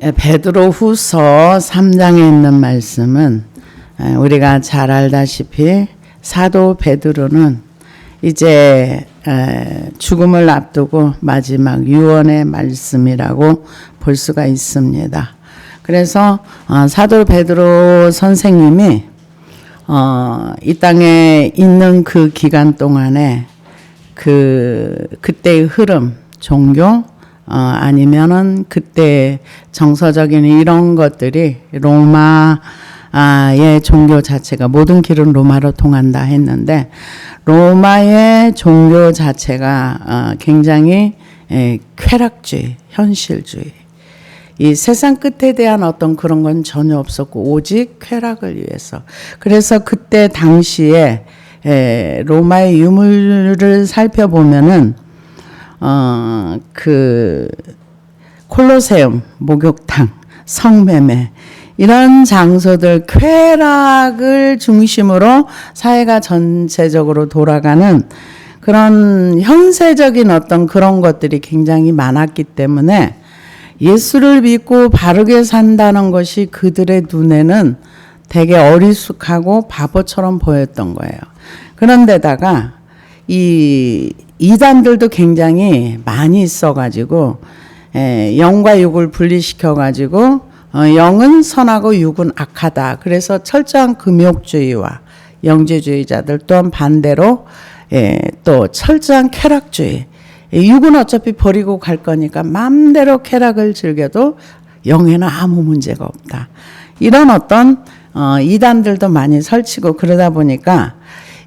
베드로후서 3장에 있는 말씀은 우리가 잘 알다시피 사도 베드로는 이제 죽음을 앞두고 마지막 유언의 말씀이라고 볼 수가 있습니다. 그래서 사도 베드로 선생님이 이 땅에 있는 그 기간 동안에 그때의 흐름, 종교, 아니면은 그때 정서적인 이런 것들이 로마의 종교 자체가 모든 길은 로마로 통한다 했는데 로마의 종교 자체가 굉장히 쾌락주의, 현실주의, 이 세상 끝에 대한 어떤 그런 건 전혀 없었고 오직 쾌락을 위해서. 그래서 그때 당시에 로마의 유물을 살펴보면은 콜로세움, 목욕탕, 성매매 이런 장소들, 쾌락을 중심으로 사회가 전체적으로 돌아가는 그런 현세적인 어떤 그런 것들이 굉장히 많았기 때문에 예수를 믿고 바르게 산다는 것이 그들의 눈에는 되게 어리숙하고 바보처럼 보였던 거예요. 그런데다가 이 이단들도 굉장히 많이 있어가지고 영과 육을 분리시켜가지고 영은 선하고 육은 악하다. 그래서 철저한 금욕주의와 영지주의자들 또한 반대로 또 철저한 쾌락주의. 육은 어차피 버리고 갈 거니까 마음대로 쾌락을 즐겨도 영에는 아무 문제가 없다. 이런 어떤 이단들도 많이 설치고 그러다 보니까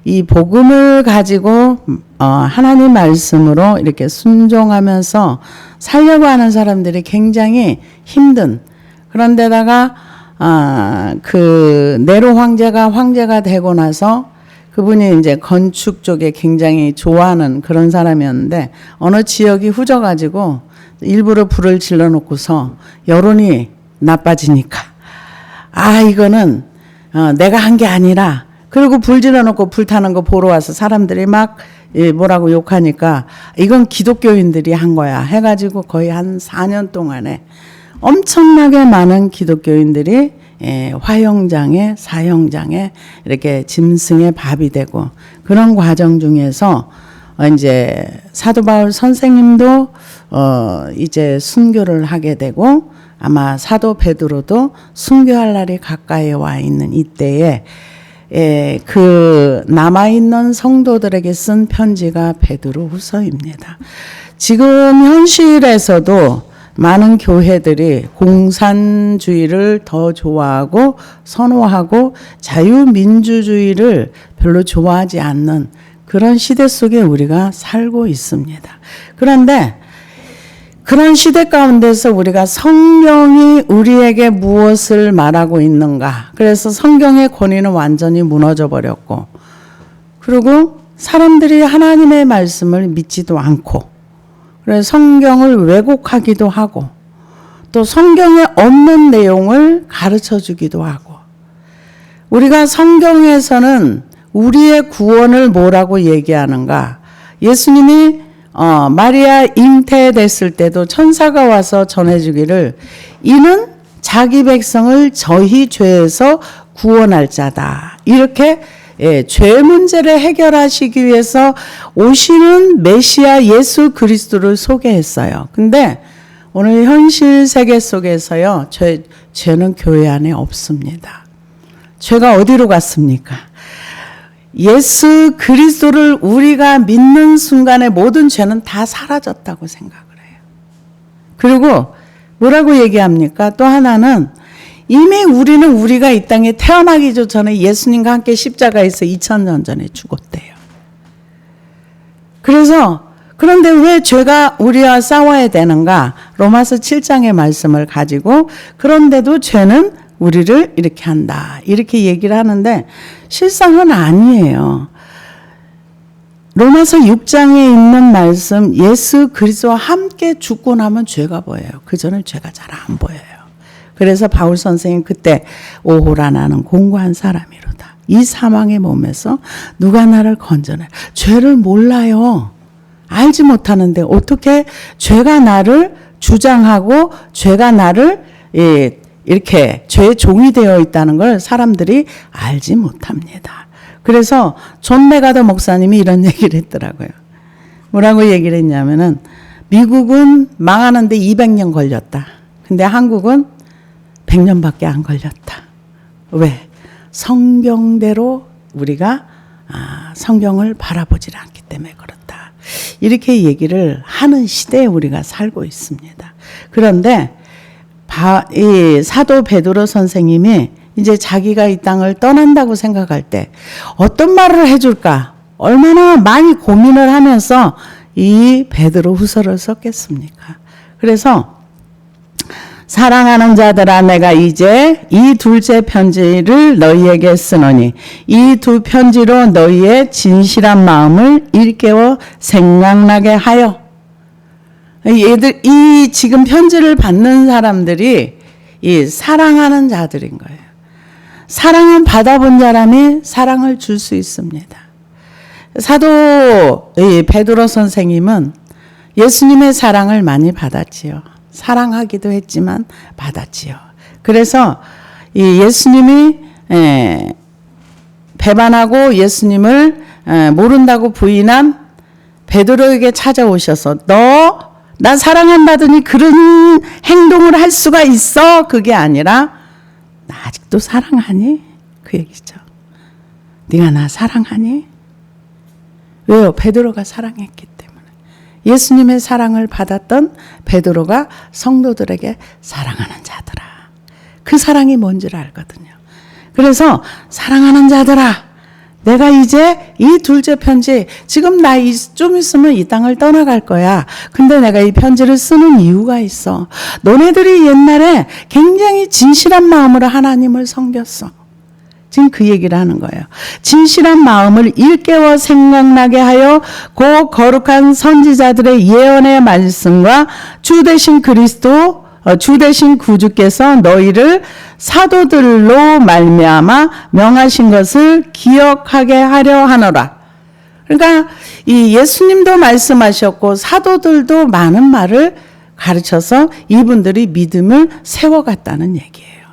이 복음을 가지고 하나님 말씀으로 이렇게 순종하면서 살려고 하는 사람들이 굉장히 힘든, 그런데다가 그 네로 황제가 되고 나서 그분이 이제 건축 쪽에 굉장히 좋아하는 그런 사람이었는데 어느 지역이 후져가지고 일부러 불을 질러놓고서 여론이 나빠지니까 이거는 내가 한 게 아니라, 그리고 불 질러놓고 불타는 거 보러 와서 사람들이 막 뭐라고 욕하니까 이건 기독교인들이 한 거야 해가지고 거의 한 4년 동안에 엄청나게 많은 기독교인들이 화형장에 사형장에 이렇게 짐승의 밥이 되고 그런 과정 중에서 이제 사도 바울 선생님도 이제 순교를 하게 되고 아마 사도 베드로도 순교할 날이 가까이 와 있는 이때에 그 남아있는 성도들에게 쓴 편지가 베드로후서입니다. 지금 현실에서도 많은 교회들이 공산주의를 더 좋아하고 선호하고 자유민주주의를 별로 좋아하지 않는 그런 시대 속에 우리가 살고 있습니다. 그런데 그런 시대 가운데서 우리가 성경이 우리에게 무엇을 말하고 있는가. 그래서 성경의 권위는 완전히 무너져 버렸고, 그리고 사람들이 하나님의 말씀을 믿지도 않고, 그래서 성경을 왜곡하기도 하고, 또 성경에 없는 내용을 가르쳐 주기도 하고, 우리가 성경에서는 우리의 구원을 뭐라고 얘기하는가. 예수님이 마리아 잉태됐을 때도 천사가 와서 전해주기를 이는 자기 백성을 저희 죄에서 구원할 자다. 이렇게 죄 문제를 해결하시기 위해서 오시는 메시아 예수 그리스도를 소개했어요. 근데 오늘 현실 세계 속에서요, 죄는 교회 안에 없습니다. 죄가 어디로 갔습니까? 예수 그리스도를 우리가 믿는 순간에 모든 죄는 다 사라졌다고 생각을 해요. 그리고 뭐라고 얘기합니까? 또 하나는 이미 우리가 이 땅에 태어나기 전에 예수님과 함께 십자가에서 2000년 전에 죽었대요. 그런데 왜 죄가 우리와 싸워야 되는가? 로마서 7장의 말씀을 가지고 그런데도 죄는 우리를 이렇게 한다. 이렇게 얘기를 하는데 실상은 아니에요. 로마서 6장에 있는 말씀, 예수 그리스도와 함께 죽고 나면 죄가 보여요. 그전엔 죄가 잘 안 보여요. 그래서 바울 선생님 그때 오호라 나는 공고한 사람이로다. 이 사망의 몸에서 누가 나를 건져내. 죄를 몰라요. 알지 못하는데 어떻게 죄가 나를 주장하고 죄가 나를 이렇게 죄의 종이 되어 있다는 걸 사람들이 알지 못합니다. 그래서 존 메가더 목사님이 이런 얘기를 했더라고요. 뭐라고 얘기를 했냐면은 미국은 망하는데 200년 걸렸다. 근데 한국은 100년밖에 안 걸렸다. 왜? 성경대로 우리가 성경을 바라보질 않기 때문에 그렇다. 이렇게 얘기를 하는 시대에 우리가 살고 있습니다. 그런데 이 사도 베드로 선생님이 이제 자기가 이 땅을 떠난다고 생각할 때 어떤 말을 해줄까? 얼마나 많이 고민을 하면서 이 베드로 후서를 썼겠습니까? 그래서 사랑하는 자들아 내가 이제 이 둘째 편지를 너희에게 쓰노니 이 두 편지로 너희의 진실한 마음을 일깨워 생각나게 하여. 이 지금 편지를 받는 사람들이 이 사랑하는 자들인 거예요. 사랑은 받아본 사람이 사랑을 줄 수 있습니다. 사도 베드로 선생님은 예수님의 사랑을 많이 받았지요. 사랑하기도 했지만 받았지요. 그래서 이 예수님이 배반하고 예수님을 모른다고 부인한 베드로에게 찾아오셔서 너 나 사랑한다더니 그런 행동을 할 수가 있어? 그게 아니라 나 아직도 사랑하니? 그 얘기죠. 네가 나 사랑하니? 왜요? 베드로가 사랑했기 때문에. 예수님의 사랑을 받았던 베드로가 성도들에게 사랑하는 자들아. 그 사랑이 뭔지를 알거든요. 그래서 사랑하는 자들아. 내가 이제 이 둘째 편지, 지금 나 좀 있으면 이 땅을 떠나갈 거야. 근데 내가 이 편지를 쓰는 이유가 있어. 너네들이 옛날에 굉장히 진실한 마음으로 하나님을 섬겼어. 지금 그 얘기를 하는 거예요. 진실한 마음을 일깨워 생각나게 하여 그 거룩한 선지자들의 예언의 말씀과 주 되신 그리스도, 주 되신 구주께서 너희를 사도들로 말미암아 명하신 것을 기억하게 하려 하노라. 그러니까 이 예수님도 말씀하셨고 사도들도 많은 말을 가르쳐서 이분들이 믿음을 세워갔다는 얘기예요.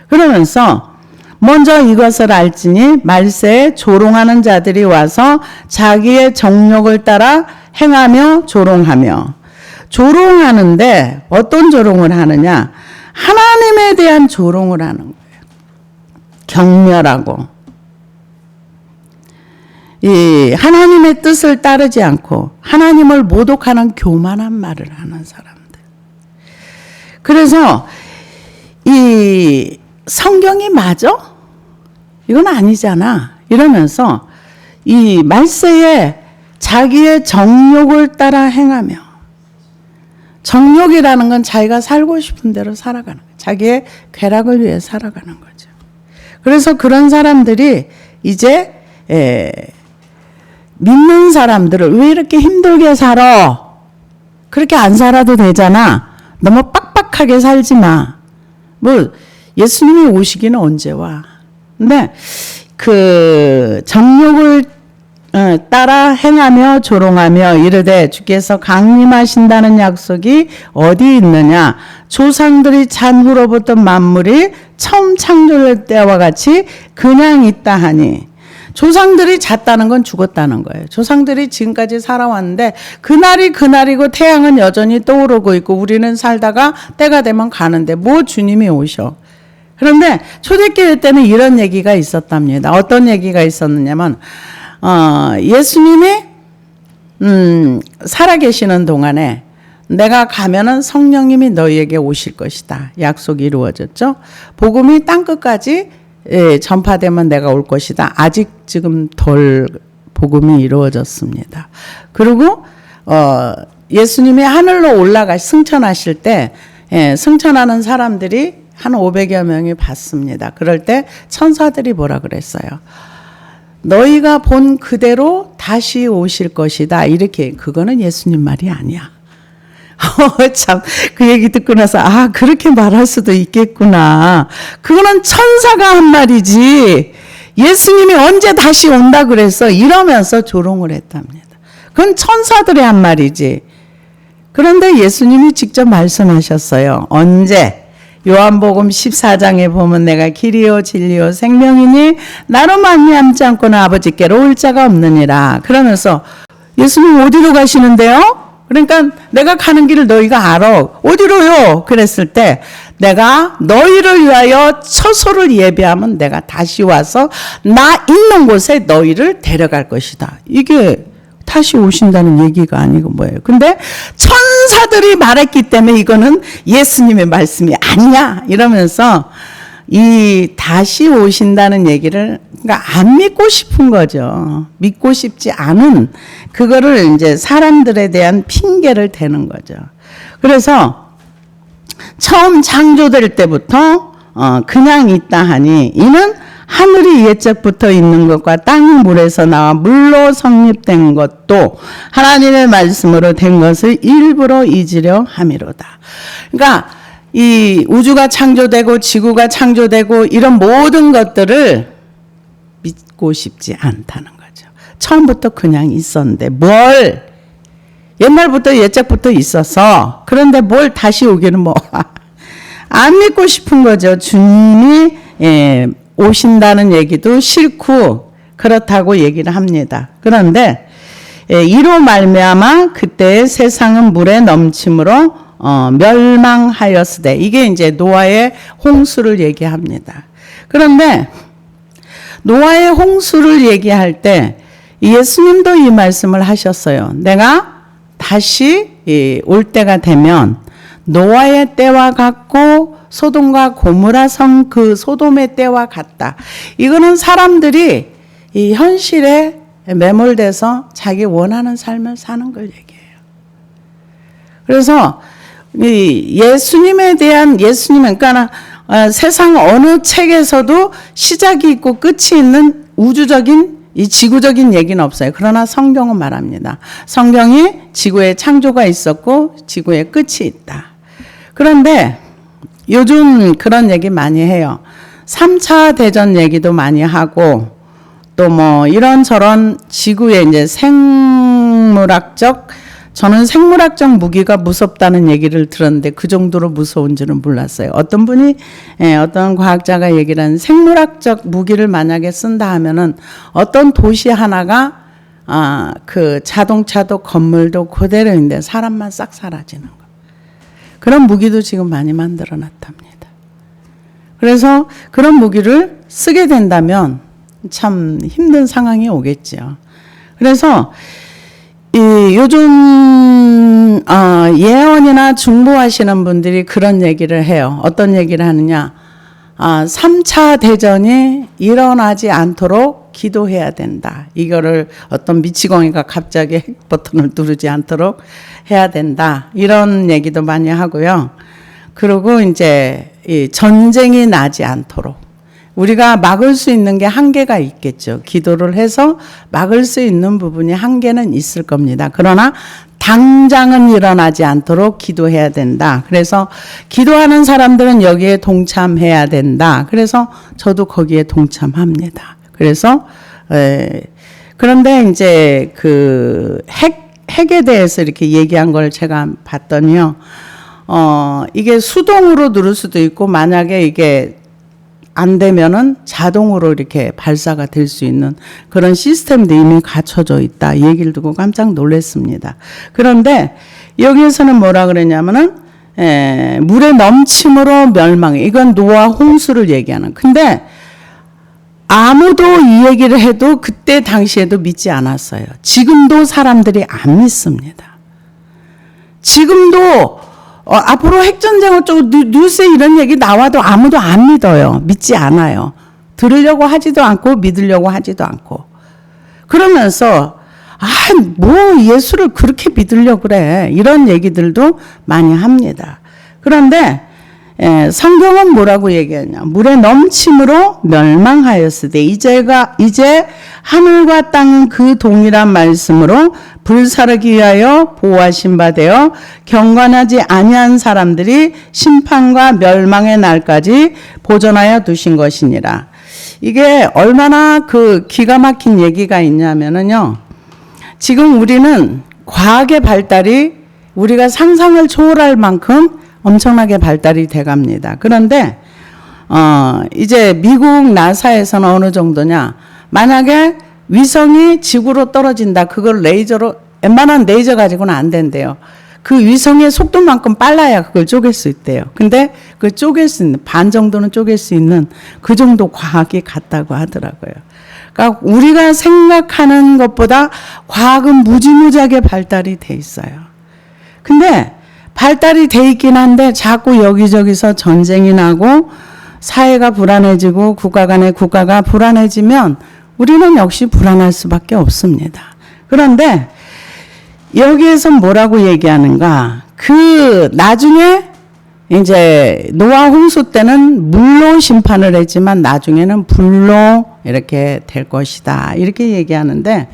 그러면서 먼저 이것을 알지니 말세에 조롱하는 자들이 와서 자기의 정욕을 따라 행하며 조롱하며. 조롱하는데 어떤 조롱을 하느냐? 하나님에 대한 조롱을 하는 거예요. 경멸하고 이 하나님의 뜻을 따르지 않고 하나님을 모독하는 교만한 말을 하는 사람들. 그래서 이 성경이 맞아? 이건 아니잖아. 이러면서 이 말세에 자기의 정욕을 따라 행하며. 정욕이라는 건 자기가 살고 싶은 대로 살아가는 거예요. 자기의 쾌락을 위해 살아가는 거죠. 그래서 그런 사람들이 이제 믿는 사람들을 왜 이렇게 힘들게 살아? 그렇게 안 살아도 되잖아. 너무 빡빡하게 살지 마. 뭐 예수님이 오시기는 언제 와? 근데 그 정욕을 따라 행하며 조롱하며 이르되 주께서 강림하신다는 약속이 어디 있느냐? 조상들이 잔 후로부터 만물이 처음 창조될 때와 같이 그냥 있다 하니. 조상들이 잤다는 건 죽었다는 거예요. 조상들이 지금까지 살아왔는데 그날이 그날이고 태양은 여전히 떠오르고 있고 우리는 살다가 때가 되면 가는데 뭐 주님이 오셔. 그런데 초대교회 때는 이런 얘기가 있었답니다. 어떤 얘기가 있었느냐면 예수님이 살아계시는 동안에 내가 가면은 성령님이 너희에게 오실 것이다. 약속이 이루어졌죠. 복음이 땅끝까지 전파되면 내가 올 것이다. 아직 지금 덜 복음이 이루어졌습니다. 그리고 예수님이 하늘로 승천하실 때 승천하는 사람들이 한 500여 명이 봤습니다. 그럴 때 천사들이 뭐라 그랬어요? 너희가 본 그대로 다시 오실 것이다. 이렇게. 그거는 예수님 말이 아니야. 참, 그 얘기 듣고 나서, 그렇게 말할 수도 있겠구나. 그거는 천사가 한 말이지. 예수님이 언제 다시 온다 그랬어? 이러면서 조롱을 했답니다. 그건 천사들의 한 말이지. 그런데 예수님이 직접 말씀하셨어요. 언제? 요한복음 14장에 보면 내가 길이요 진리요 생명이니 나로 말미암지 않고는 아버지께로 올 자가 없느니라. 그러면서 예수님 어디로 가시는데요? 그러니까 내가 가는 길을 너희가 알아. 어디로요? 그랬을 때 내가 너희를 위하여 처소를 예비하면 내가 다시 와서 나 있는 곳에 너희를 데려갈 것이다. 이게 다시 오신다는 얘기가 아니고 뭐예요. 근데 천사들이 말했기 때문에 이거는 예수님의 말씀이 아니냐 이러면서 이 다시 오신다는 얘기를 그러니까 안 믿고 싶은 거죠. 믿고 싶지 않은 그거를 이제 사람들에 대한 핑계를 대는 거죠. 그래서 처음 창조될 때부터 그냥 있다 하니 이는 하늘이 옛적부터 있는 것과 땅이 물에서 나와 물로 성립된 것도 하나님의 말씀으로 된 것을 일부러 잊으려 함이로다. 그러니까 이 우주가 창조되고 지구가 창조되고 이런 모든 것들을 믿고 싶지 않다는 거죠. 처음부터 그냥 있었는데 뭘 옛날부터 옛적부터 있어서 그런데 뭘 다시 오기는 뭐 안 믿고 싶은 거죠. 주님이 오신다는 얘기도 싫고 그렇다고 얘기를 합니다. 그런데 이로 말미암아 그때 세상은 물에 넘침으로 멸망하였으되 이게 이제 노아의 홍수를 얘기합니다. 그런데 노아의 홍수를 얘기할 때 예수님도 이 말씀을 하셨어요. 내가 다시 올 때가 되면 노아의 때와 같고 소돔과 고모라 성 그 소돔의 때와 같다. 이거는 사람들이 이 현실에 매몰돼서 자기 원하는 삶을 사는 걸 얘기해요. 그래서 이 예수님에 대한 예수님은 그러니까 세상 어느 책에서도 시작이 있고 끝이 있는 우주적인 이 지구적인 얘기는 없어요. 그러나 성경은 말합니다. 성경이 지구에 창조가 있었고 지구에 끝이 있다. 그런데 요즘 그런 얘기 많이 해요. 3차 대전 얘기도 많이 하고 또 뭐 이런저런 지구의 이제 저는 생물학적 무기가 무섭다는 얘기를 들었는데 그 정도로 무서운 줄은 몰랐어요. 어떤 분이 어떤 과학자가 얘기를 하는 생물학적 무기를 만약에 쓴다 하면은 어떤 도시 하나가 그 자동차도 건물도 그대로인데 사람만 싹 사라지는 거. 그런 무기도 지금 많이 만들어 놨답니다. 그래서 그런 무기를 쓰게 된다면 참 힘든 상황이 오겠죠. 그래서 요즘 예언이나 중보하시는 분들이 그런 얘기를 해요. 어떤 얘기를 하느냐. 3차 대전이 일어나지 않도록 기도해야 된다. 이거를 어떤 미치광이가 갑자기 핵 버튼을 누르지 않도록 해야 된다. 이런 얘기도 많이 하고요. 그리고 이제 이 전쟁이 나지 않도록 우리가 막을 수 있는 게 한계가 있겠죠. 기도를 해서 막을 수 있는 부분이 한계는 있을 겁니다. 그러나 당장은 일어나지 않도록 기도해야 된다. 그래서 기도하는 사람들은 여기에 동참해야 된다. 그래서 저도 거기에 동참합니다. 그래서 그런데 이제 그 핵에 대해서 이렇게 얘기한 걸 제가 봤더니요. 이게 수동으로 누를 수도 있고 만약에 이게 안 되면은 자동으로 이렇게 발사가 될 수 있는 그런 시스템도 이미 갖춰져 있다. 이 얘기를 듣고 깜짝 놀랐습니다. 그런데 여기에서는 뭐라 그랬냐면은 물에 넘침으로 멸망해. 이건 노아 홍수를 얘기하는. 근데 아무도 이 얘기를 해도 그때 당시에도 믿지 않았어요. 지금도 사람들이 안 믿습니다. 지금도 앞으로 핵전쟁 어쩌고 뉴스에 이런 얘기 나와도 아무도 안 믿어요. 믿지 않아요. 들으려고 하지도 않고 믿으려고 하지도 않고. 그러면서 뭐 예수를 그렇게 믿으려고 그래. 이런 얘기들도 많이 합니다. 그런데 성경은 뭐라고 얘기하냐. 물에 넘침으로 멸망하였으되 이제 하늘과 땅은 그 동일한 말씀으로 불사르기 위하여 보호하신 바 되어 경건하지 아니한 사람들이 심판과 멸망의 날까지 보존하여 두신 것이니라. 이게 얼마나 그 기가 막힌 얘기가 있냐면은요. 지금 우리는 과학의 발달이 우리가 상상을 초월할 만큼 엄청나게 발달이 돼 갑니다. 그런데 이제 미국 나사에서는 어느 정도냐? 만약에 위성이 지구로 떨어진다. 그걸 레이저로, 웬만한 레이저 가지고는 안 된대요. 그 위성의 속도만큼 빨라야 그걸 쪼갤 수 있대요. 근데 그걸 쪼갤 수 있는, 반 정도는 쪼갤 수 있는 그 정도 과학이 같다고 하더라고요. 그러니까 우리가 생각하는 것보다 과학은 무지무지하게 발달이 돼 있어요. 근데 발달이 돼 있긴 한데 자꾸 여기저기서 전쟁이 나고 사회가 불안해지고 국가가 불안해지면 우리는 역시 불안할 수밖에 없습니다. 그런데 여기에서 뭐라고 얘기하는가? 그 나중에 이제 노아 홍수 때는 물로 심판을 했지만 나중에는 불로 이렇게 될 것이다. 이렇게 얘기하는데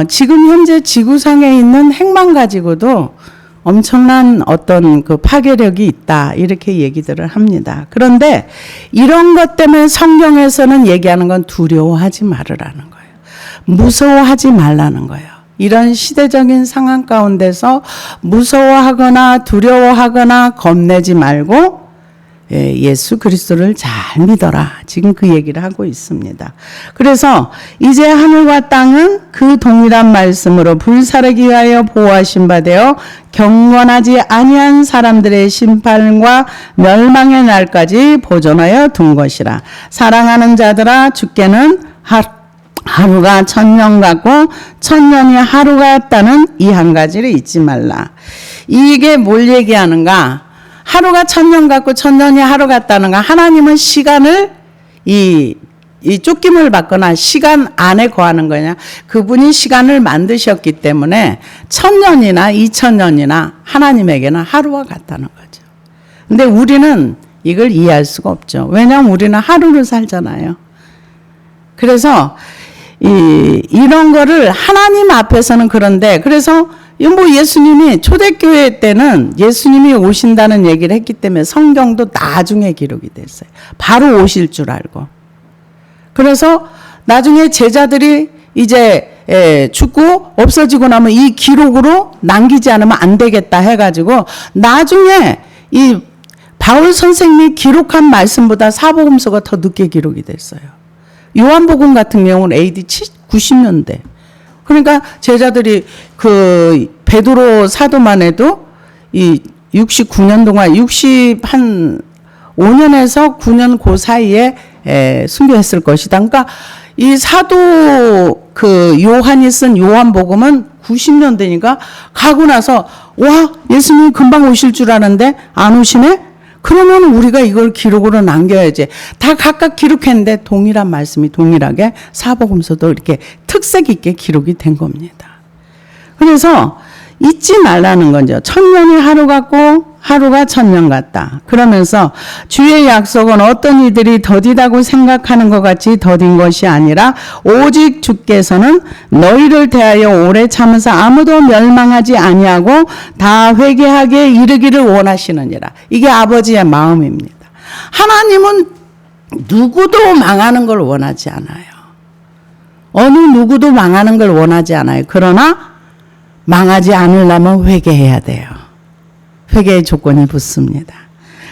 지금 현재 지구상에 있는 핵만 가지고도 엄청난 어떤 그 파괴력이 있다. 이렇게 얘기들을 합니다. 그런데 이런 것 때문에 성경에서는 얘기하는 건 두려워하지 말으라는 거예요. 무서워하지 말라는 거예요. 이런 시대적인 상황 가운데서 무서워하거나 두려워하거나 겁내지 말고 예수 그리스도를 잘 믿어라. 지금 그 얘기를 하고 있습니다. 그래서 이제 하늘과 땅은 그 동일한 말씀으로 불사르기 위하여 보호하신 바 되어 경건하지 아니한 사람들의 심판과 멸망의 날까지 보존하여 둔 것이라. 사랑하는 자들아, 주께는 하루가 천년 같고 천년이 하루 같다는 이 한 가지를 잊지 말라. 이게 뭘 얘기하는가? 하루가 천년 같고 천년이 하루 같다는가? 하나님은 시간을 이 쫓김을 받거나 시간 안에 거하는 거냐? 그분이 시간을 만드셨기 때문에 천년이나 2000년이나 하나님에게는 하루와 같다는 거죠. 근데 우리는 이걸 이해할 수가 없죠. 왜냐하면 우리는 하루를 살잖아요. 그래서 이런 거를 하나님 앞에서는 그런데, 그래서 뭐 예수님이 초대교회 때는 예수님이 오신다는 얘기를 했기 때문에 성경도 나중에 기록이 됐어요. 바로 오실 줄 알고. 그래서 나중에 제자들이 이제 죽고 없어지고 나면 이 기록으로 남기지 않으면 안 되겠다 해가지고 나중에 이 바울 선생님이 기록한 말씀보다 사복음서가 더 늦게 기록이 됐어요. 요한복음 같은 경우는 AD 90년대. 그러니까 제자들이 그 베드로 사도만 해도 이 69년 동안 5년에서 9년 그 사이에 순교했을 것이다. 그러니까 이 사도 그 요한이 쓴 요한복음은 90년대니까 가고 나서 와, 예수님이 금방 오실 줄 아는데 안 오시네? 그러면 우리가 이걸 기록으로 남겨야지. 다 각각 기록했는데 동일한 말씀이 동일하게 사복음서도 이렇게 특색 있게 기록이 된 겁니다. 그래서 잊지 말라는 거죠. 천년이 하루 같고 하루가 천년 같다. 그러면서 주의 약속은 어떤 이들이 더디다고 생각하는 것 같이 더딘 것이 아니라 오직 주께서는 너희를 대하여 오래 참으사 아무도 멸망하지 아니하고 다 회개하게 이르기를 원하시느니라. 이게 아버지의 마음입니다. 하나님은 누구도 망하는 걸 원하지 않아요. 어느 누구도 망하는 걸 원하지 않아요. 그러나 망하지 않으려면 회개해야 돼요. 회개의 조건이 붙습니다.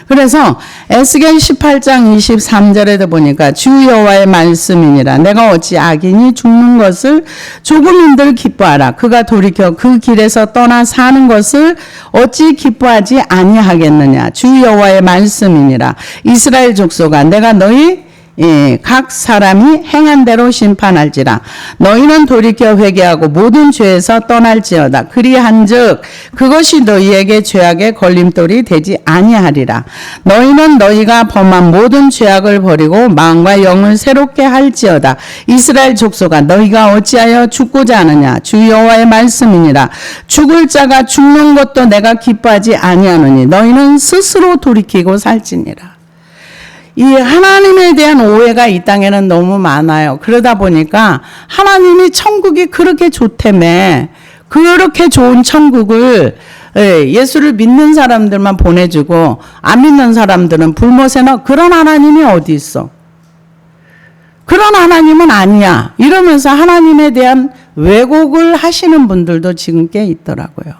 그래서 에스겔 18장 23절에도 보니까 주 여호와의 말씀이니라. 내가 어찌 악인이 죽는 것을 조금인들 기뻐하라. 그가 돌이켜 그 길에서 떠나 사는 것을 어찌 기뻐하지 아니하겠느냐. 주 여호와의 말씀이니라. 이스라엘 족속아, 내가 너희 각 사람이 행한 대로 심판할지라. 너희는 돌이켜 회개하고 모든 죄에서 떠날지어다. 그리한즉 그것이 너희에게 죄악의 걸림돌이 되지 아니하리라. 너희는 너희가 범한 모든 죄악을 버리고 마음과 영을 새롭게 할지어다. 이스라엘 족속아, 너희가 어찌하여 죽고자 하느냐. 주 여호와의 말씀이니라. 죽을 자가 죽는 것도 내가 기뻐하지 아니하노니 너희는 스스로 돌이키고 살지니라. 이 하나님에 대한 오해가 이 땅에는 너무 많아요. 그러다 보니까 하나님이 천국이 그렇게 좋다며 그렇게 좋은 천국을 예수를 믿는 사람들만 보내주고 안 믿는 사람들은 불못에 넣어. 그런 하나님이 어디 있어? 그런 하나님은 아니야. 이러면서 하나님에 대한 왜곡을 하시는 분들도 지금 꽤 있더라고요.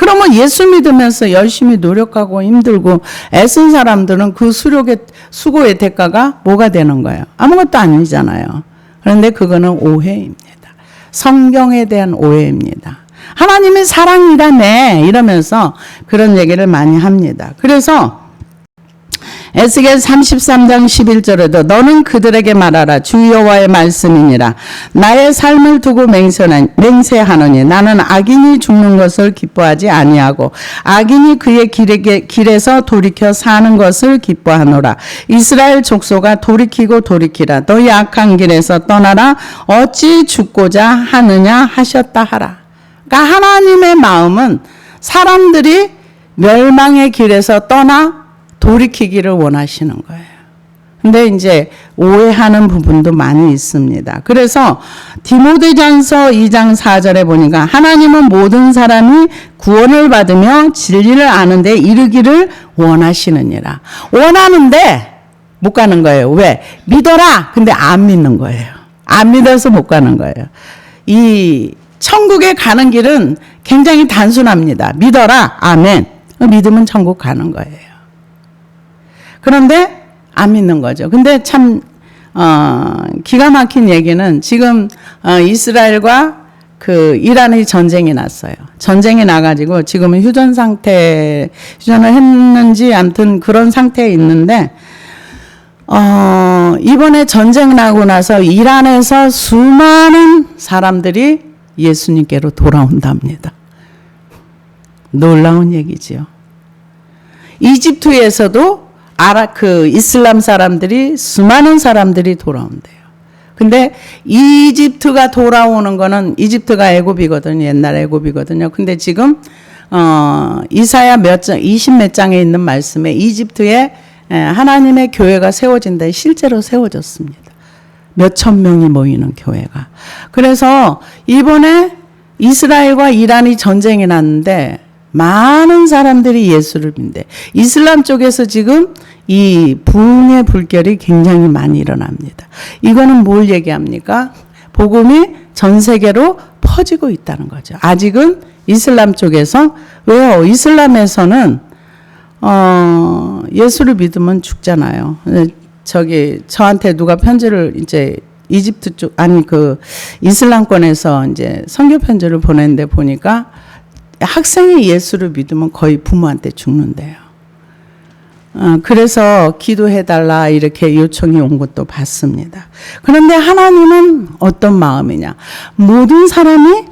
그러면 예수 믿으면서 열심히 노력하고 힘들고 애쓴 사람들은 그 수고의 대가가 뭐가 되는 거예요? 아무것도 아니잖아요. 그런데 그거는 오해입니다. 성경에 대한 오해입니다. 하나님의 사랑이라네 이러면서 그런 얘기를 많이 합니다. 그래서 에스겔 33장 11절에도 너는 그들에게 말하라. 주 여호와의 말씀이니라. 나의 삶을 두고 맹세하노니 나는 악인이 죽는 것을 기뻐하지 아니하고 악인이 그의 길에서 돌이켜 사는 것을 기뻐하노라. 이스라엘 족속아 돌이키고 돌이키라. 너희 악한 길에서 떠나라. 어찌 죽고자 하느냐 하셨다 하라. 그러니까 하나님의 마음은 사람들이 멸망의 길에서 떠나 돌이키기를 원하시는 거예요. 근데 이제 오해하는 부분도 많이 있습니다. 그래서 디모데전서 2장 4절에 보니까 하나님은 모든 사람이 구원을 받으며 진리를 아는 데 이르기를 원하시느니라. 원하는데 못 가는 거예요. 왜? 믿어라. 근데 안 믿는 거예요. 안 믿어서 못 가는 거예요. 이 천국에 가는 길은 굉장히 단순합니다. 믿어라. 아멘. 믿으면 천국 가는 거예요. 그런데 안 믿는 거죠. 근데 참 기가 막힌 얘기는 지금 이스라엘과 그 이란의 전쟁이 났어요. 전쟁이 나가지고 지금은 휴전을 했는지 아무튼 그런 상태에 있는데 이번에 전쟁 나고 나서 이란에서 수많은 사람들이 예수님께로 돌아온답니다. 놀라운 얘기지요. 이집트에서도 이슬람 사람들이 수많은 사람들이 돌아온대요. 근데 이집트가 돌아오는 거는 이집트가 애굽이거든요. 옛날 애굽이거든요. 근데 지금 이사야 20몇 장에 있는 말씀에 이집트에 하나님의 교회가 세워진다. 실제로 세워졌습니다. 몇천 명이 모이는 교회가. 그래서 이번에 이스라엘과 이란이 전쟁이 났는데 많은 사람들이 예수를 믿는데 이슬람 쪽에서 지금 이 부흥의 불결이 굉장히 많이 일어납니다. 이거는 뭘 얘기합니까? 복음이 전 세계로 퍼지고 있다는 거죠. 아직은 이슬람 쪽에서 왜요? 이슬람에서는 예수를 믿으면 죽잖아요. 저한테 누가 편지를 이제 이집트 쪽 이슬람권에서 이제 선교 편지를 보냈는데 보니까 학생이 예수를 믿으면 거의 부모한테 죽는데요. 그래서 기도해달라 이렇게 요청이 온 것도 봤습니다. 그런데 하나님은 어떤 마음이냐. 모든 사람이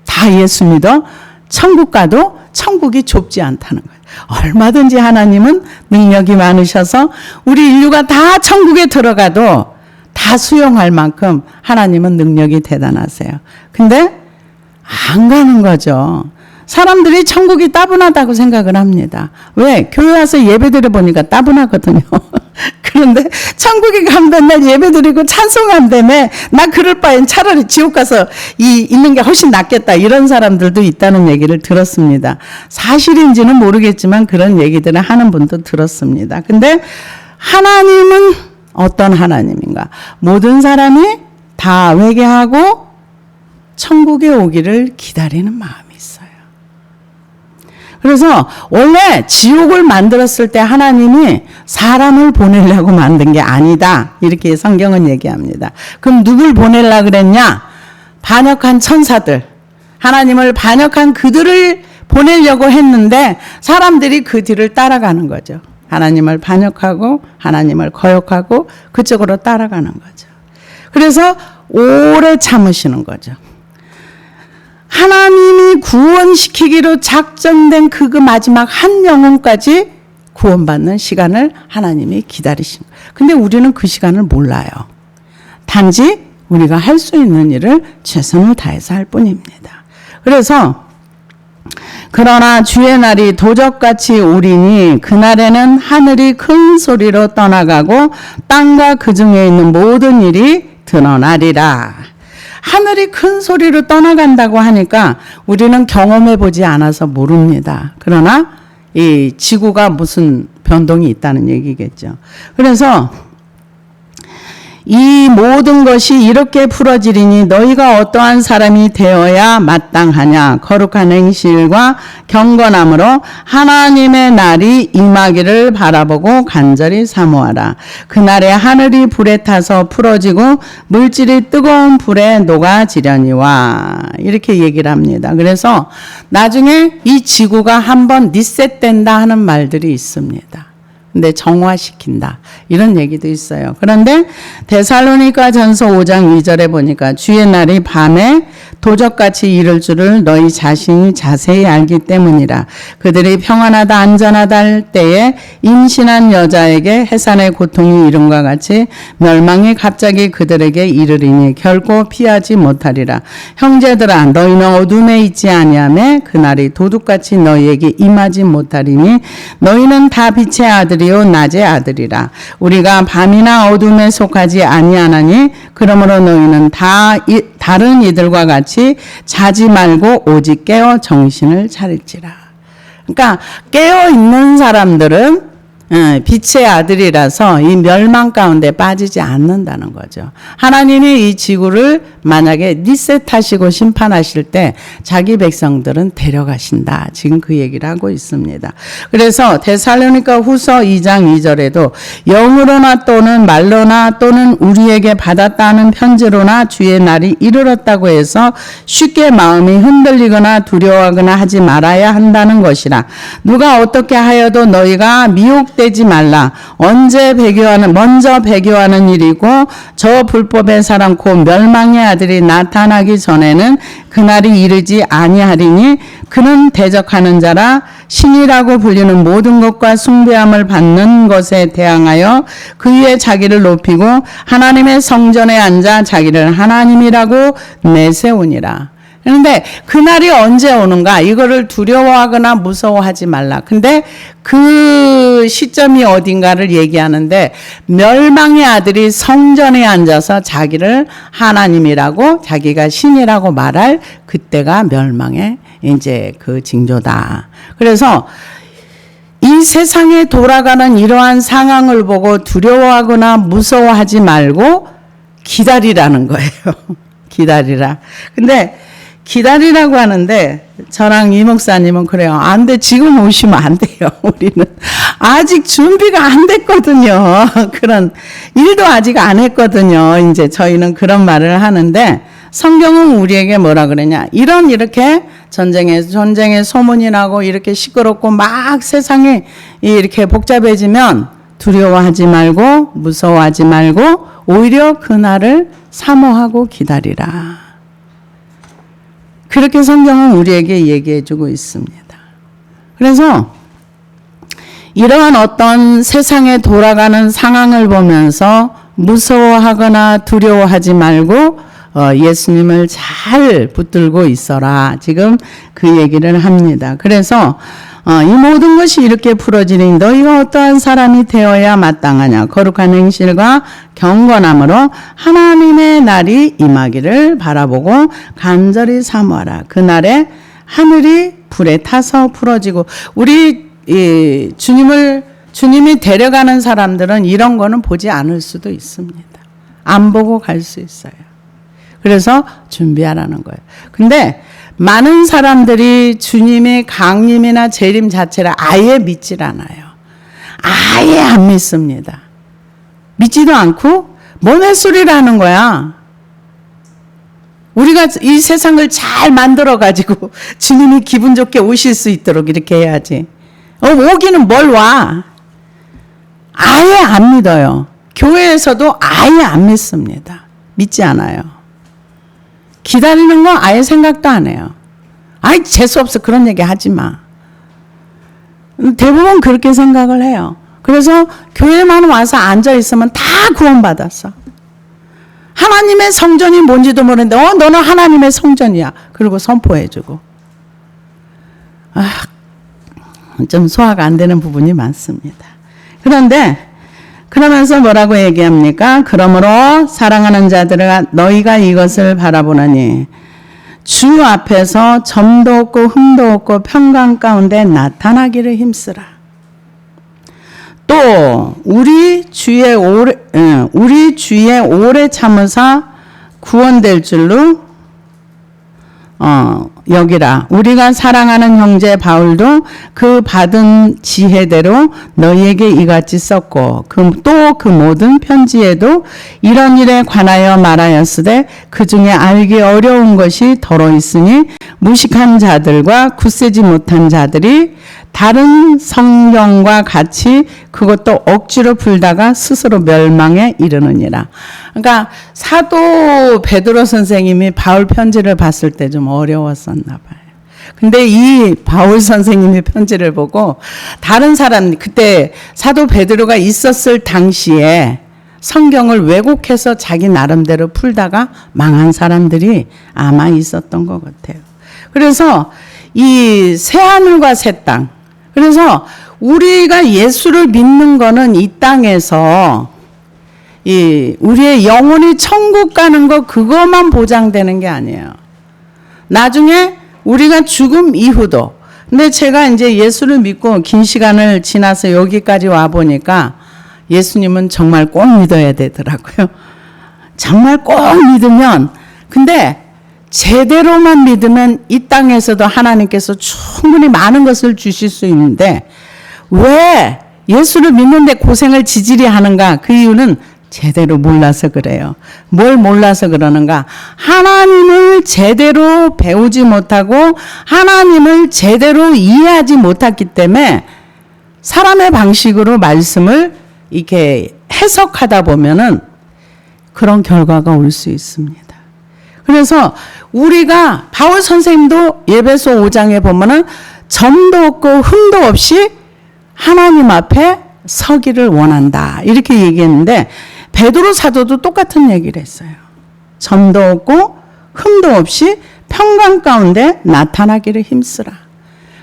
다 예수 믿어 천국 가도 천국이 좁지 않다는 거예요. 얼마든지 하나님은 능력이 많으셔서 우리 인류가 다 천국에 들어가도 다 수용할 만큼 하나님은 능력이 대단하세요. 근데 안 가는 거죠. 사람들이 천국이 따분하다고 생각을 합니다. 왜? 교회 와서 예배 드려보니까 따분하거든요. 그런데 천국에 가면 맨날 예배 드리고 찬송한다며 나 그럴 바엔 차라리 지옥 가서 있는 게 훨씬 낫겠다. 이런 사람들도 있다는 얘기를 들었습니다. 사실인지는 모르겠지만 그런 얘기들을 하는 분도 들었습니다. 근데 하나님은 어떤 하나님인가? 모든 사람이 다 회개하고 천국에 오기를 기다리는 마음이 있어요. 그래서 원래 지옥을 만들었을 때 하나님이 사람을 보내려고 만든 게 아니다. 이렇게 성경은 얘기합니다. 그럼 누굴 보내려고 그랬냐? 반역한 천사들. 하나님을 반역한 그들을 보내려고 했는데 사람들이 그 뒤를 따라가는 거죠. 하나님을 반역하고 하나님을 거역하고 그쪽으로 따라가는 거죠. 그래서 오래 참으시는 거죠. 하나님이 구원시키기로 작정된 그 마지막 한 영혼까지 구원받는 시간을 하나님이 기다리신 거예요. 근데 우리는 그 시간을 몰라요. 단지 우리가 할 수 있는 일을 최선을 다해서 할 뿐입니다. 그래서 그러나 주의 날이 도적같이 오리니 그날에는 하늘이 큰 소리로 떠나가고 땅과 그 중에 있는 모든 일이 드러나리라. 하늘이 큰 소리로 떠나간다고 하니까 우리는 경험해 보지 않아서 모릅니다. 그러나 이 지구가 무슨 변동이 있다는 얘기겠죠. 그래서 이 모든 것이 이렇게 풀어지리니 너희가 어떠한 사람이 되어야 마땅하냐. 거룩한 행실과 경건함으로 하나님의 날이 임하기를 바라보고 간절히 사모하라. 그날에 하늘이 불에 타서 풀어지고 물질이 뜨거운 불에 녹아지려니와. 이렇게 얘기를 합니다. 그래서 나중에 이 지구가 한번 리셋된다 하는 말들이 있습니다. 근데 정화시킨다 이런 얘기도 있어요. 그런데 데살로니가 전서 5장 2절에 보니까 주의 날이 밤에 도적같이 이를 줄을 너희 자신이 자세히 알기 때문이라. 그들이 평안하다 안전하다 할 때에 임신한 여자에게 해산의 고통이 이름과 같이 멸망이 갑자기 그들에게 이르리니 결코 피하지 못하리라. 형제들아 너희는 어둠에 있지 아니하며 그날이 도둑같이 너희에게 임하지 못하리니 너희는 다 빛의 아들이요 낮의 아들이라. 우리가 밤이나 어둠에 속하지 아니하나니 그러므로 너희는 다 다른 이들과 같이 자지 말고 오직 깨어 정신을 차릴지라. 그러니까 깨어 있는 사람들은 빛의 아들이라서 이 멸망 가운데 빠지지 않는다는 거죠. 하나님이 이 지구를 만약에 리셋하시고 심판하실 때 자기 백성들은 데려가신다. 지금 그 얘기를 하고 있습니다. 그래서 데살로니가 후서 2장 2절에도 영으로나 또는 말로나 또는 우리에게 받았다는 편지로나 주의 날이 이르렀다고 해서 쉽게 마음이 흔들리거나 두려워하거나 하지 말아야 한다는 것이라. 누가 어떻게 하여도 너희가 미혹되지 말라. 먼저 배교하는 일이고 저 불법의 사람 곧 멸망의 아들이 나타나기 전에는 그날이 이르지 아니하리니 그는 대적하는 자라. 신이라고 불리는 모든 것과 숭배함을 받는 것에 대항하여 그 위에 자기를 높이고 하나님의 성전에 앉아 자기를 하나님이라고 내세우니라. 그런데 그날이 언제 오는가? 이거를 두려워하거나 무서워하지 말라. 근데 그 시점이 어딘가를 얘기하는데 멸망의 아들이 성전에 앉아서 자기를 하나님이라고 자기가 신이라고 말할 그때가 멸망의 이제 그 징조다. 그래서 이 세상에 돌아가는 이러한 상황을 보고 두려워하거나 무서워하지 말고 기다리라는 거예요. 기다리라. 근데 기다리라고 하는데 저랑 이 목사님은 그래요. 안 돼. 지금 오시면 안 돼요. 우리는 아직 준비가 안 됐거든요. 그런 일도 아직 안 했거든요. 이제 저희는 그런 말을 하는데 성경은 우리에게 뭐라 그러냐. 이렇게 전쟁에 소문이 나고 이렇게 시끄럽고 막 세상이 이렇게 복잡해지면 두려워하지 말고 무서워하지 말고 오히려 그날을 사모하고 기다리라. 그렇게 성경은 우리에게 얘기해 주고 있습니다. 그래서 이러한 어떤 세상에 돌아가는 상황을 보면서 무서워하거나 두려워하지 말고 예수님을 잘 붙들고 있어라. 지금 그 얘기를 합니다. 그래서 이 모든 것이 이렇게 풀어지니 너희가 어떠한 사람이 되어야 마땅하냐. 거룩한 행실과 경건함으로 하나님의 날이 임하기를 바라보고 간절히 사모하라. 그날에 하늘이 불에 타서 풀어지고 우리 주님이 데려가는 사람들은 이런 거는 보지 않을 수도 있습니다. 안 보고 갈 수 있어요. 그래서 준비하라는 거예요. 근데 많은 사람들이 주님의 강림이나 재림 자체를 아예 믿질 않아요. 아예 안 믿습니다. 믿지도 않고 뭔 소리를 하는 거야. 우리가 이 세상을 잘 만들어가지고 주님이 기분 좋게 오실 수 있도록 이렇게 해야지. 오기는 뭘 와. 아예 안 믿어요. 교회에서도 아예 안 믿습니다. 믿지 않아요. 기다리는 거 아예 생각도 안 해요. 아이 재수없어 그런 얘기 하지 마. 대부분 그렇게 생각을 해요. 그래서 교회만 와서 앉아있으면 다 구원받았어. 하나님의 성전이 뭔지도 모르는데 너는 하나님의 성전이야. 그리고 선포해주고. 좀 소화가 안 되는 부분이 많습니다. 그러면서 뭐라고 얘기합니까? 그러므로 사랑하는 자들아 너희가 이것을 바라보느니 주 앞에서 점도 없고 흠도 없고 평강 가운데 나타나기를 힘쓰라. 또 우리 주의 오래 참으사 구원될 줄로 여기라. 우리가 사랑하는 형제 바울도 그 받은 지혜대로 너희에게 이같이 썼고 또 그 모든 편지에도 이런 일에 관하여 말하였으되 그 중에 알기 어려운 것이 더러 있으니 무식한 자들과 굳세지 못한 자들이 다른 성경과 같이 그것도 억지로 풀다가 스스로 멸망에 이르느니라. 그러니까 사도 베드로 선생님이 바울 편지를 봤을 때 좀 어려웠었나 봐요. 근데 이 바울 선생님의 편지를 보고 다른 사람, 그때 사도 베드로가 있었을 당시에 성경을 왜곡해서 자기 나름대로 풀다가 망한 사람들이 아마 있었던 것 같아요. 그래서 이 새하늘과 새 땅, 그래서 우리가 예수를 믿는 거는 이 땅에서 우리의 영혼이 천국 가는 거 그것만 보장되는 게 아니에요. 나중에 우리가 죽음 이후도. 근데 제가 이제 예수를 믿고 긴 시간을 지나서 여기까지 와 보니까 예수님은 정말 꼭 믿어야 되더라고요. 정말 꼭 믿으면, 근데 제대로만 믿으면 이 땅에서도 하나님께서 충분히 많은 것을 주실 수 있는데 왜 예수를 믿는데 고생을 지질이 하는가? 그 이유는 제대로 몰라서 그래요. 뭘 몰라서 그러는가? 하나님을 제대로 배우지 못하고 하나님을 제대로 이해하지 못했기 때문에 사람의 방식으로 말씀을 이렇게 해석하다 보면은 그런 결과가 올 수 있습니다. 그래서 우리가 바울 선생님도 에베소 5장에 보면은 점도 없고 흠도 없이 하나님 앞에 서기를 원한다. 이렇게 얘기했는데 베드로 사도도 똑같은 얘기를 했어요. 점도 없고 흠도 없이 평강 가운데 나타나기를 힘쓰라.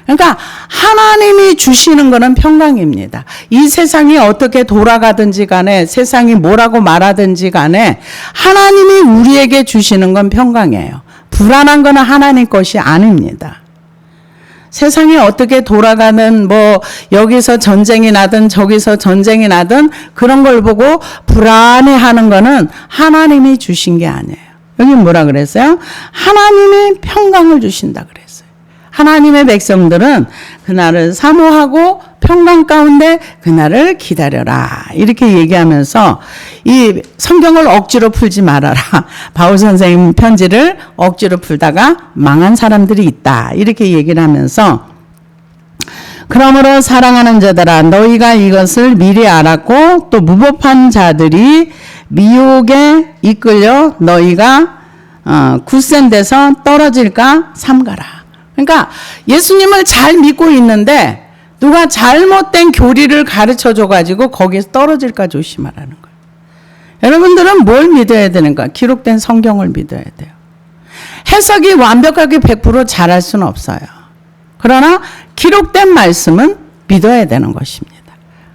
그러니까 하나님이 주시는 거는 평강입니다. 이 세상이 어떻게 돌아가든지 간에 세상이 뭐라고 말하든지 간에 하나님이 우리에게 주시는 건 평강이에요. 불안한 거는 하나님 것이 아닙니다. 세상이 어떻게 돌아가는 여기서 전쟁이 나든 저기서 전쟁이 나든 그런 걸 보고 불안해하는 거는 하나님이 주신 게 아니에요. 여기 뭐라 그랬어요? 하나님이 평강을 주신다 그랬어요. 하나님의 백성들은 그날을 사모하고 평강 가운데 그날을 기다려라. 이렇게 얘기하면서 이 성경을 억지로 풀지 말아라. 바울 선생님 편지를 억지로 풀다가 망한 사람들이 있다. 이렇게 얘기를 하면서 그러므로 사랑하는 자들아 너희가 이것을 미리 알았고 또 무법한 자들이 미혹에 이끌려 너희가 굳센 데서 떨어질까 삼가라. 그러니까 예수님을 잘 믿고 있는데 누가 잘못된 교리를 가르쳐 줘가지고 거기에서 떨어질까 조심하라는 거예요. 여러분들은 뭘 믿어야 되는가? 기록된 성경을 믿어야 돼요. 해석이 완벽하게 100% 잘할 수는 없어요. 그러나 기록된 말씀은 믿어야 되는 것입니다.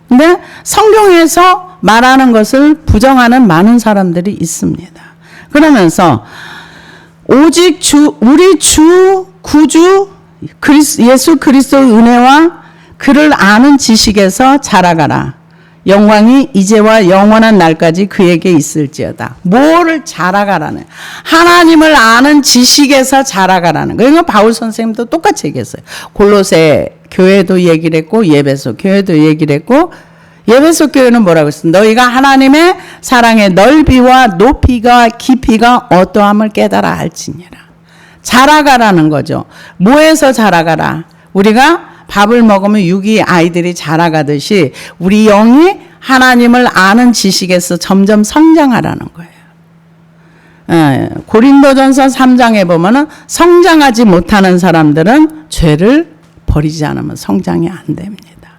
근데 성경에서 말하는 것을 부정하는 많은 사람들이 있습니다. 그러면서 오직 우리 주 구주 예수 그리스도의 은혜와 그를 아는 지식에서 자라가라. 영광이 이제와 영원한 날까지 그에게 있을지어다. 뭐를 자라가라는? 하나님을 아는 지식에서 자라가라는 거예요. 이거 바울 선생님도 똑같이 얘기했어요. 골로새 교회도 얘기를 했고 예배소 교회도 얘기를 했고 예배소 교회는 뭐라고 했어요? 너희가 하나님의 사랑의 넓이와 높이가 깊이가 어떠함을 깨달아 알지니라. 자라가라는 거죠. 뭐에서 자라가라? 우리가 밥을 먹으면 육이 아이들이 자라가듯이 우리 영이 하나님을 아는 지식에서 점점 성장하라는 거예요. 고린도전서 3장에 보면은 성장하지 못하는 사람들은 죄를 버리지 않으면 성장이 안 됩니다.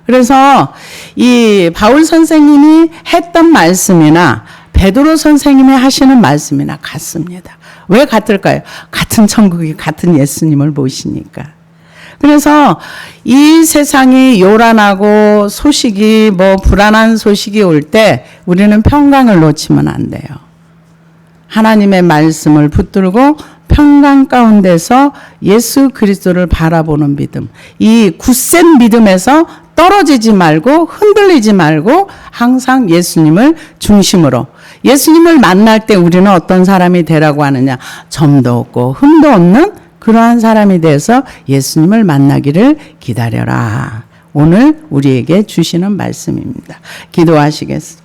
그래서 이 바울 선생님이 했던 말씀이나 베드로 선생님이 하시는 말씀이나 같습니다. 왜 같을까요? 같은 천국이 같은 예수님을 모시니까. 그래서 이 세상이 요란하고 소식이 불안한 소식이 올 때 우리는 평강을 놓치면 안 돼요. 하나님의 말씀을 붙들고 평강 가운데서 예수 그리스도를 바라보는 믿음. 이 굳센 믿음에서 떨어지지 말고 흔들리지 말고 항상 예수님을 중심으로 예수님을 만날 때 우리는 어떤 사람이 되라고 하느냐 점도 없고 흠도 없는 그러한 사람이 돼서 예수님을 만나기를 기다려라. 오늘 우리에게 주시는 말씀입니다. 기도하시겠습니다.